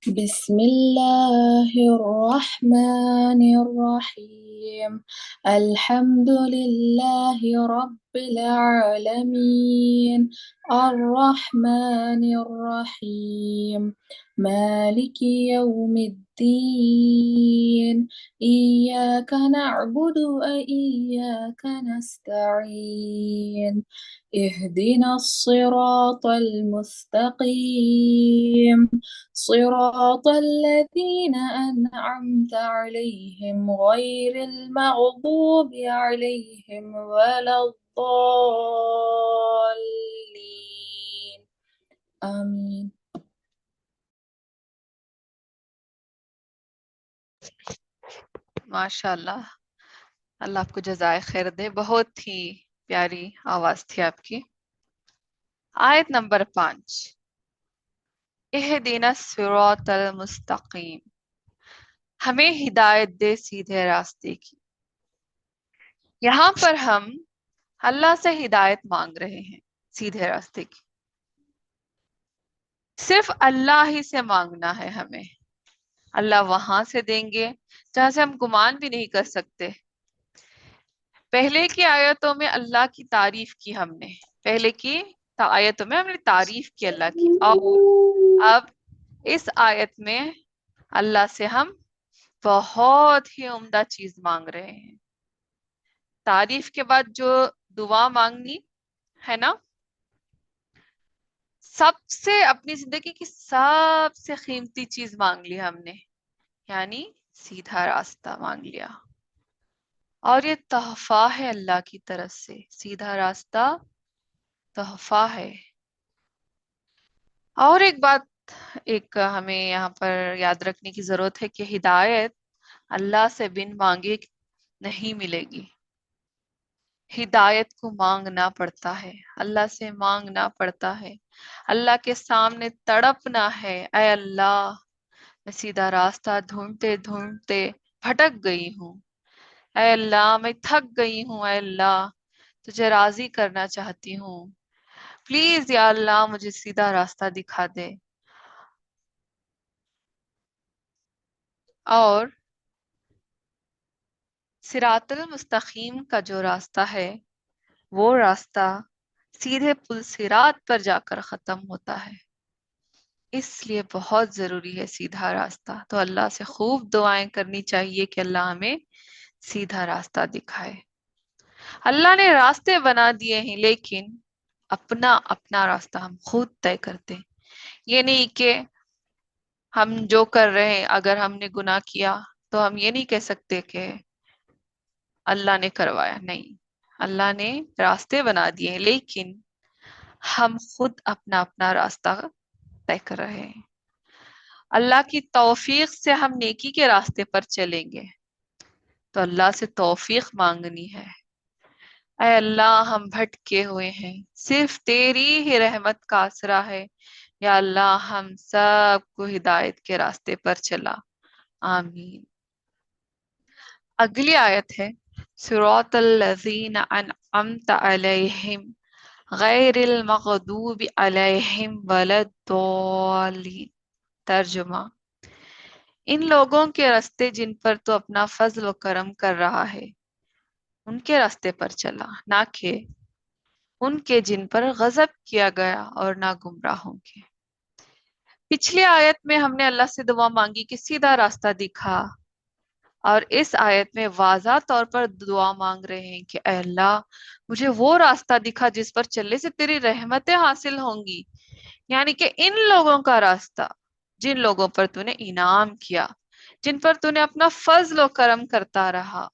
بسم الله الرحمن الرحيم. الحمد لله رب العالمين، الرحمن الرحيم، مالك يوم الدين، إياك نعبد وإياك نستعين، اهدنا الصراط المستقيم، صراط الذين أنعمت عليهم غير المغضوب عليهم ولا الضالين. آمين. ماشاء اللہ، اللہ آپ کو جزائے خیر دے، بہت ہی پیاری آواز تھی آپ کی۔ آیت نمبر 5، اہدنا الصراط المستقیم، ہمیں ہدایت دے سیدھے راستے کی۔ یہاں پر ہم اللہ سے ہدایت مانگ رہے ہیں سیدھے راستے کی، صرف اللہ ہی سے مانگنا ہے ہمیں۔ اللہ وہاں سے دیں گے جہاں سے ہم گمان بھی نہیں کر سکتے۔ پہلے کی آیتوں میں اللہ کی تعریف کی ہم نے، پہلے کی آیتوں میں ہم نے تعریف کی اللہ کی، اور اب اس آیت میں اللہ سے ہم بہت ہی عمدہ چیز مانگ رہے ہیں۔ تعریف کے بعد جو دعا مانگنی ہے نا، سب سے اپنی زندگی کی سب سے قیمتی چیز مانگ لی ہم نے، یعنی سیدھا راستہ مانگ لیا۔ اور یہ تحفہ ہے اللہ کی طرف سے، سیدھا راستہ تحفہ ہے۔ اور ایک بات ہمیں یہاں پر یاد رکھنے کی ضرورت ہے کہ ہدایت اللہ سے بن مانگے نہیں ملے گی، ہدایت کو مانگنا پڑتا ہے، اللہ سے مانگنا پڑتا ہے، اللہ کے سامنے تڑپنا ہے، اے اللہ میں سیدھا راستہ ڈھونڈتے ڈھونڈتے بھٹک گئی ہوں، اے اللہ میں تھک گئی ہوں، اے اللہ تجھے راضی کرنا چاہتی ہوں، پلیز یا اللہ مجھے سیدھا راستہ دکھا دے۔ اور صراط المستقیم کا جو راستہ ہے، وہ راستہ سیدھے پل صراط پر جا کر ختم ہوتا ہے، اس لیے بہت ضروری ہے سیدھا راستہ۔ تو اللہ سے خوب دعائیں کرنی چاہیے کہ اللہ ہمیں سیدھا راستہ دکھائے۔ اللہ نے راستے بنا دیے ہیں، لیکن اپنا اپنا راستہ ہم خود طے کرتے ہیں۔ یہ نہیں کہ ہم جو کر رہے ہیں، اگر ہم نے گناہ کیا تو ہم یہ نہیں کہہ سکتے کہ اللہ نے کروایا، نہیں، اللہ نے راستے بنا دیے ہیں، لیکن ہم خود اپنا اپنا راستہ طے کر رہے ہیں۔ اللہ کی توفیق سے ہم نیکی کے راستے پر چلیں گے تو اللہ سے توفیق مانگنی ہے، اے اللہ ہم بھٹکے ہوئے ہیں، صرف تیری ہی رحمت کا آسرا ہے، یا اللہ ہم سب کو ہدایت کے راستے پر چلا، آمین۔ اگلی آیت ہے صراط الذین انعمت علیہم غیر المغضوب علیہم ولا الضالین۔ ترجمہ، ان لوگوں کے راستے جن پر تو اپنا فضل و کرم کر رہا ہے، ان کے راستے پر چلا، نہ کہ ان کے جن پر غضب کیا گیا اور نہ گمراہوں کے۔ پچھلی آیت میں ہم نے اللہ سے دعا مانگی کہ سیدھا راستہ دکھا، اور اس آیت میں واضح طور پر دعا مانگ رہے ہیں کہ اے اللہ مجھے وہ راستہ دکھا جس پر چلنے سے تیری رحمتیں حاصل ہوں گی، یعنی کہ ان لوگوں کا راستہ جن لوگوں پر تو نے انعام کیا، جن پر تو نے اپنا فضل و کرم کرتا رہا۔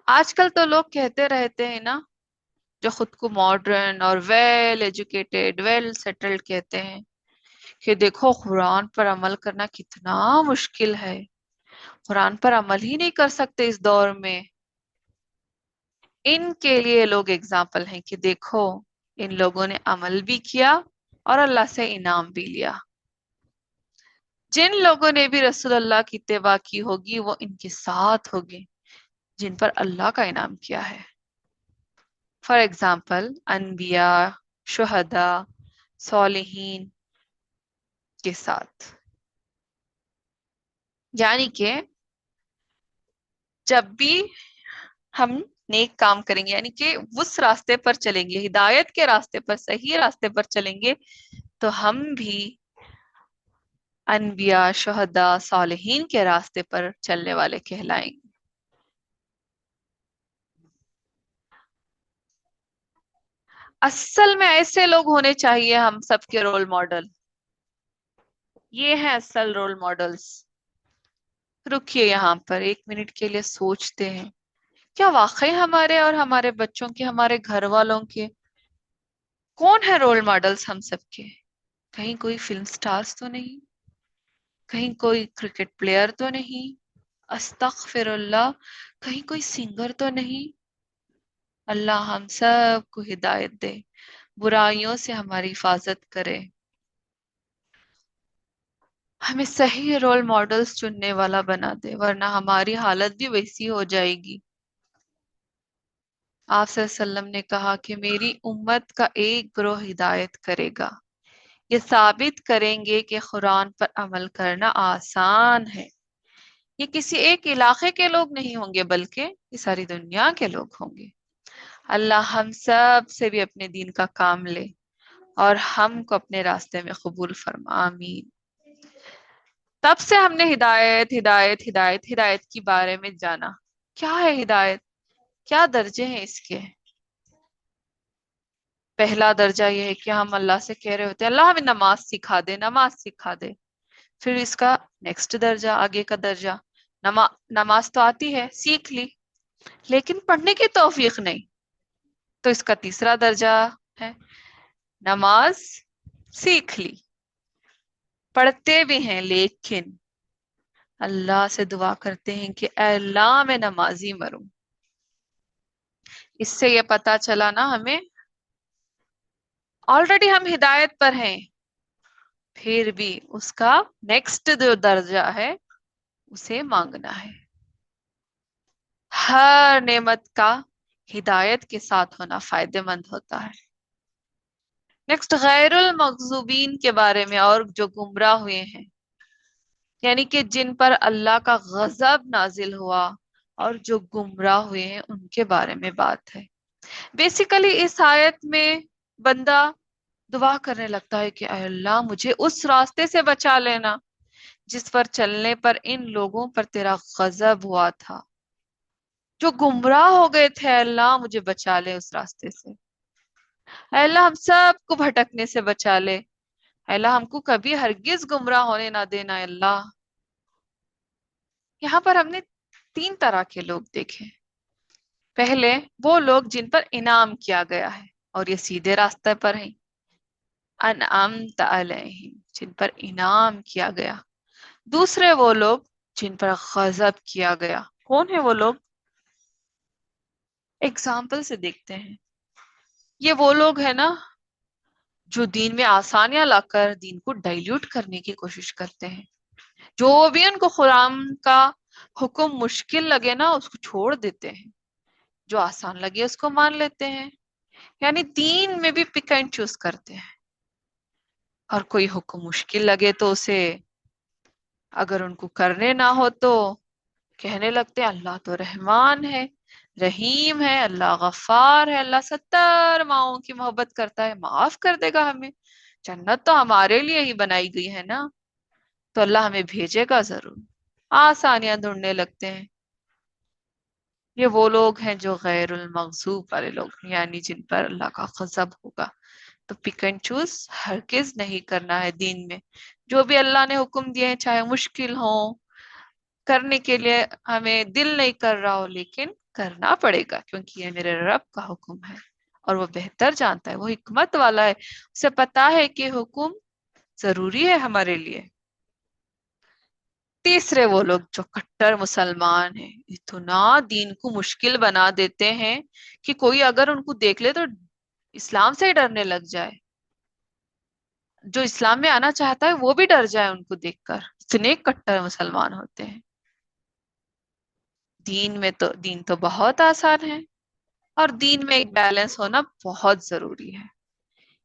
آج کل تو لوگ کہتے رہتے ہیں نا، جو خود کو ماڈرن اور ویل ایجوکیٹڈ ویل سیٹلڈ کہتے ہیں، کہ دیکھو قرآن پر عمل کرنا کتنا مشکل ہے، قرآن پر عمل ہی نہیں کر سکتے اس دور میں۔ ان کے لیے لوگ اگزامپل ہیں کہ دیکھو ان لوگوں نے عمل بھی کیا اور اللہ سے انعام بھی لیا۔ جن لوگوں نے بھی رسول اللہ کی اتباع کی ہوگی وہ ان کے ساتھ ہوگی جن پر اللہ کا انعام کیا ہے۔ فار ایگزامپل انبیاء، شہداء، صالحین کے ساتھ. یعنی کہ جب بھی ہم نیک کام کریں گے، یعنی کہ اس راستے پر چلیں گے، ہدایت کے راستے پر، صحیح راستے پر چلیں گے، تو ہم بھی انبیاء، شہداء، صالحین کے راستے پر چلنے والے کہلائیں گے. اصل میں ایسے لوگ ہونے چاہیے ہم سب کے رول ماڈل. یہ ہیں اصل رول ماڈلز. رکیے یہاں پر 1 منٹ کے لیے سوچتے ہیں، کیا واقعی ہمارے اور ہمارے بچوں کے، ہمارے گھر والوں کے کون ہے رول ماڈلز ہم سب کے؟ کہیں کوئی فلم سٹارز تو نہیں، کہیں کوئی کرکٹ پلیئر تو نہیں، استغفر اللہ، کہیں کوئی سنگر تو نہیں. اللہ ہم سب کو ہدایت دے، برائیوں سے ہماری حفاظت کرے، ہمیں صحیح رول ماڈلز چننے والا بنا دے، ورنہ ہماری حالت بھی ویسی ہو جائے گی. آپ صلی اللہ علیہ وسلم نے کہا کہ میری امت کا ایک گروہ ہدایت کرے گا، یہ ثابت کریں گے کہ قرآن پر عمل کرنا آسان ہے. یہ کسی ایک علاقے کے لوگ نہیں ہوں گے، بلکہ یہ ساری دنیا کے لوگ ہوں گے. اللہ ہم سب سے بھی اپنے دین کا کام لے اور ہم کو اپنے راستے میں قبول فرما. آمین. تب سے ہم نے ہدایت ہدایت ہدایت ہدایت کے بارے میں جانا. کیا ہے ہدایت؟ کیا درجے ہیں اس کے؟ پہلا درجہ یہ ہے کہ ہم اللہ سے کہہ رہے ہوتے ہیں اللہ ہمیں نماز سکھا دے، نماز سکھا دے. پھر اس کا نیکسٹ درجہ، آگے کا درجہ، نماز تو آتی ہے، سیکھ لی، لیکن پڑھنے کی توفیق نہیں، تو اس کا تیسرا درجہ ہے نماز سیکھ لی، پڑھتے بھی ہیں، لیکن اللہ سے دعا کرتے ہیں کہ اے اللہ میں نمازی مروں. اس سے یہ پتا چلا نا ہمیں آلریڈی ہم ہدایت پر ہیں، پھر بھی اس کا نیکسٹ جو درجہ ہے اسے مانگنا ہے. ہر نعمت کا ہدایت کے ساتھ ہونا فائدہ مند ہوتا ہے. نیکسٹ غیر المغضوبین کے بارے میں، اور جو گمراہ ہوئے ہیں، یعنی کہ جن پر اللہ کا غضب نازل ہوا اور جو گمراہ ہوئے ہیں، ان کے بارے میں بات ہے. بیسیکلی اس آیت میں بندہ دعا کرنے لگتا ہے کہ اے اللہ مجھے اس راستے سے بچا لینا جس پر چلنے پر ان لوگوں پر تیرا غضب ہوا تھا، جو گمراہ ہو گئے تھے. اے اللہ مجھے بچا لے اس راستے سے. اے اللہ ہم سب کو بھٹکنے سے بچا لے. اے اللہ ہم کو کبھی ہرگز گمراہ ہونے نہ دینا. اے اللہ. یہاں پر ہم نے 3 طرح کے لوگ دیکھے. پہلے وہ لوگ جن پر انعام کیا گیا ہے اور یہ سیدھے راستے پر ہیں، انعمت علیہم، جن پر انعام کیا گیا. دوسرے وہ لوگ جن پر غضب کیا گیا. کون ہیں وہ لوگ؟ اگزامپل سے دیکھتے ہیں. یہ وہ لوگ ہیں نا جو دین میں آسانیاں لا کر دین کو ڈائلیوٹ کرنے کی کوشش کرتے ہیں. جو بھی ان کو قرآن کا حکم مشکل لگے نا اس کو چھوڑ دیتے ہیں، جو آسان لگے اس کو مان لیتے ہیں. یعنی دین میں بھی پک اینڈ چوز کرتے ہیں، اور کوئی حکم مشکل لگے تو اسے اگر ان کو کرنے نہ ہو تو کہنے لگتے ہیں اللہ تو رحمان ہے، رحیم ہے، اللہ غفار ہے، اللہ 70 ماؤں کی محبت کرتا ہے، معاف کر دے گا ہمیں، جنت تو ہمارے لیے ہی بنائی گئی ہے نا، تو اللہ ہمیں بھیجے گا ضرور. آسانیاں ڈھونڈنے لگتے ہیں. یہ وہ لوگ ہیں جو غیر المغضوب والے لوگ، یعنی جن پر اللہ کا غضب ہوگا. تو پک اینڈ چوز ہرگز نہیں کرنا ہے دین میں. جو بھی اللہ نے حکم دیے ہیں چاہے مشکل ہوں، کرنے کے لیے ہمیں دل نہیں کر رہا ہو، لیکن کرنا پڑے گا کیونکہ یہ میرے رب کا حکم ہے اور وہ بہتر جانتا ہے، وہ حکمت والا ہے، اسے پتا ہے کہ حکم ضروری ہے ہمارے لیے. تیسرے وہ لوگ جو کٹر مسلمان ہیں، اتنا دین کو مشکل بنا دیتے ہیں کہ کوئی اگر ان کو دیکھ لے تو اسلام سے ہی ڈرنے لگ جائے. جو اسلام میں آنا چاہتا ہے وہ بھی ڈر جائے ان کو دیکھ کر، اتنے کٹر مسلمان ہوتے ہیں. دین تو بہت آسان ہے، اور دین میں ایک بیلنس ہونا بہت ضروری ہے.